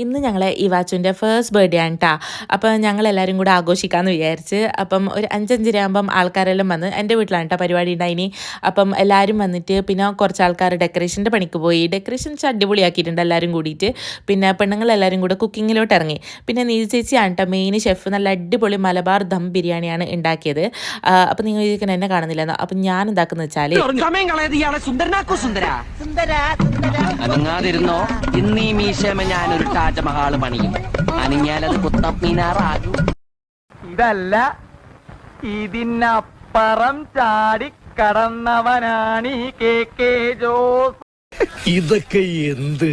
ഇന്ന് ഞങ്ങളെ ഇവാച്ചുവിൻ്റെ first birthday ആണ് കേട്ടോ. അപ്പം ഞങ്ങളെല്ലാവരും കൂടെ ആഘോഷിക്കാമെന്ന് വിചാരിച്ച് അപ്പം ഒരു 5:05 ആകുമ്പം ആൾക്കാരെല്ലാം വന്ന് എൻ്റെ വീട്ടിലാണ് കേട്ടോ പരിപാടി ഉണ്ടായിനി. അപ്പം എല്ലാവരും വന്നിട്ട് പിന്നെ കുറച്ച് ആൾക്കാർ ഡെക്കറേഷൻ്റെ പണിക്ക് പോയി. ഡെക്കറേഷൻ അടിപൊളിയാക്കിയിട്ടുണ്ട് എല്ലാവരും കൂടിയിട്ട്. പിന്നെ പെണ്ണുങ്ങളെല്ലാവരും കൂടെ കുക്കിങ്ങിലോട്ട് ഇറങ്ങി. പിന്നെ നീതി ചേച്ചിയാണ് കേട്ടോ മെയിൻ ഷെഫ്. നല്ല അടിപൊളി മലബാർ ദം ബിരിയാണിയാണ് ഉണ്ടാക്കിയത്. അപ്പം നിങ്ങൾ ഇരിക്കുന്ന എന്നെ കാണുന്നില്ലെന്നോ. അപ്പം ഞാൻ എന്താക്കുന്നത് വെച്ചാൽ അനങ്ങാതിരുന്നോ ഇന്നീ മീശമ ഞാനൊരു താജ്മഹാൾ പണിയും അനങ്ങിയാലത് കുത്തമ്മീനാറാകും. ഇതല്ല ഇതിനപ്പുറം ചാടി കടന്നവനാണ് ഈ കെ ജോസ്. ഇതൊക്കെ എന്ത്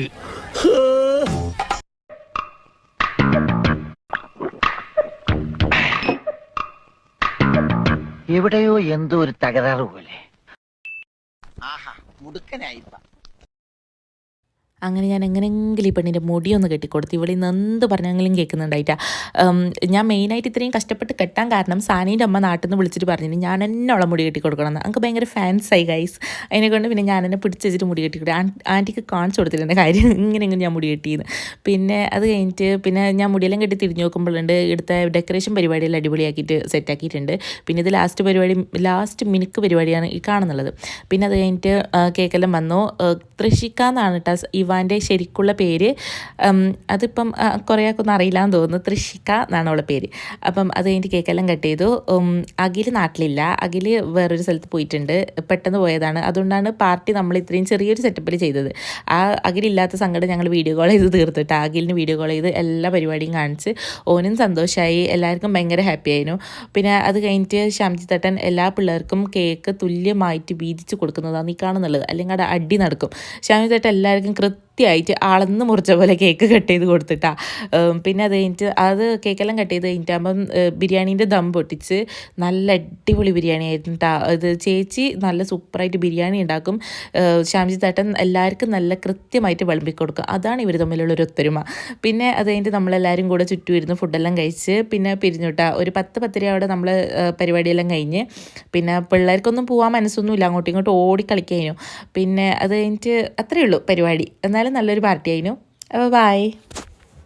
എവിടെയോ എന്തോ ഒരു തകരാറ് പോലെ. ആഹാ മുടുക്കനായിപ്പ. അങ്ങനെ ഞാൻ എങ്ങനെയെങ്കിലും ഈ പെണ്ണിൻ്റെ മുടിയൊന്ന് കെട്ടിക്കൊടുത്തു. ഇവിടെ നിന്ന് എന്ത് പറഞ്ഞെങ്കിലും കേൾക്കുന്നുണ്ടായിട്ടാ. ഞാൻ മെയിനായിട്ട് ഇത്രയും കഷ്ടപ്പെട്ട് കെട്ടാൻ കാരണം സാനീൻ്റെ അമ്മ നാട്ടിൽ നിന്ന് വിളിച്ചിട്ട് പറഞ്ഞു ഞാൻ എന്നോളം മുടി കെട്ടിക്കൊടുക്കണമെന്ന്. എനിക്ക് ഭയങ്കര ഫാൻസായി ഗൈസ്. അതിനെക്കൊണ്ട് പിന്നെ ഞാൻ എന്നെ പിടിച്ച് വെച്ചിട്ട് മുടി കെട്ടിക്കൊടുത്തു. ആൻറ്റിക്ക് കാണിച്ചു കൊടുത്തിട്ടുണ്ട് കാര്യം ഇങ്ങനെ ഞാൻ മുടി കെട്ടിയെന്ന്. പിന്നെ അത് കഴിഞ്ഞിട്ട് പിന്നെ ഞാൻ മുടിയെല്ലാം കെട്ടി തിരിഞ്ഞു നോക്കുമ്പോഴുണ്ട് ഇവിടുത്തെ ഡെക്കറേഷൻ പരിപാടിയെല്ലാം അടിപൊളിയാക്കിയിട്ട് സെറ്റാക്കിയിട്ടുണ്ട്. പിന്നെ ഇത് ലാസ്റ്റ് മിനുക്ക് പരിപാടിയാണ് ഈ കാണുന്നുള്ളത്. പിന്നെ അത് കഴിഞ്ഞിട്ട് കേക്കെല്ലാം വന്നു. തൃഷിക്ക എന്നാണ് കേട്ടോ ഇവാൻ്റെ ശരിക്കുള്ള പേര്. അതിപ്പം കുറേയൊക്കെ ഒന്നും അറിയില്ലാന്ന് തോന്നുന്നു. തൃഷിക എന്നാണ് അവളുടെ പേര്. അപ്പം അത് കഴിഞ്ഞിട്ട് കേക്കെല്ലാം കട്ട് ചെയ്തു. അഖിൽ നാട്ടിലില്ല. അഖിൽ വേറൊരു സ്ഥലത്ത് പോയിട്ടുണ്ട്. പെട്ടെന്ന് പോയതാണ്. അതുകൊണ്ടാണ് പാർട്ടി നമ്മൾ ഇത്രയും ചെറിയൊരു സെറ്റപ്പിൽ ചെയ്തത്. ആ അഖിലില്ലാത്ത സങ്കടം ഞങ്ങൾ വീഡിയോ കോൾ ചെയ്ത് തീർത്തിട്ട് അഖിലിന് വീഡിയോ കോൾ ചെയ്ത് എല്ലാ പരിപാടിയും കാണിച്ച് ഓനും സന്തോഷമായി. എല്ലാവർക്കും ഭയങ്കര ഹാപ്പി ആയിരുന്നു. പിന്നെ അത് കഴിഞ്ഞിട്ട് ശ്യാംജി തട്ടൻ എല്ലാ പിള്ളേർക്കും കേക്ക് തുല്യമായിട്ട് വീതിച്ച് കൊടുക്കുന്നതാണ് ഈ കാണുന്നുള്ളത്. അല്ലെങ്കിൽ അവിടെ അടി നടക്കും. ശ്യാംജി തട്ടൻ എല്ലാവർക്കും കൃത്യമായിട്ട് അളന്ന് മുറിച്ച പോലെ കേക്ക് കട്ട് ചെയ്ത് കൊടുത്തിട്ടാ. പിന്നെ അത് കഴിഞ്ഞിട്ട് കേക്കെല്ലാം കട്ട് ചെയ്ത് കഴിഞ്ഞിട്ടാകുമ്പം ബിരിയാണീൻ്റെ ദം പൊട്ടിച്ച് നല്ല അടിപൊളി ബിരിയാണി ആയിരുന്നു കേട്ടോ. ഇത് ചേച്ചി നല്ല സൂപ്പറായിട്ട് ബിരിയാണി ഉണ്ടാക്കും. ശ്യാംജി തട്ടൻ എല്ലാവർക്കും നല്ല കൃത്യമായിട്ട് വിളമ്പി കൊടുക്കും. അതാണ് ഇവർ തമ്മിലുള്ളൊരു ഒത്തൊരുമ. പിന്നെ അത് കഴിഞ്ഞിട്ട് നമ്മളെല്ലാവരും കൂടെ ചുറ്റും ഇരുന്ന് ഫുഡെല്ലാം കഴിച്ച് പിന്നെ പിരിഞ്ഞുട്ടാ. ഒരു 10-10 അവിടെ നമ്മൾ പരിപാടിയെല്ലാം കഴിഞ്ഞ് പിന്നെ പിള്ളേർക്കൊന്നും പോകാൻ മനസ്സൊന്നുമില്ല. അങ്ങോട്ടും ഇങ്ങോട്ടും ഓടിക്കളിക്കായിരുന്നു. പിന്നെ അത് കഴിഞ്ഞിട്ട് അത്രയേ ഉള്ളൂ പരിപാടി. എന്നാലും നല്ലൊരു പാർട്ടി ആയിരുന്നു. അപ്പോൾ ബൈ.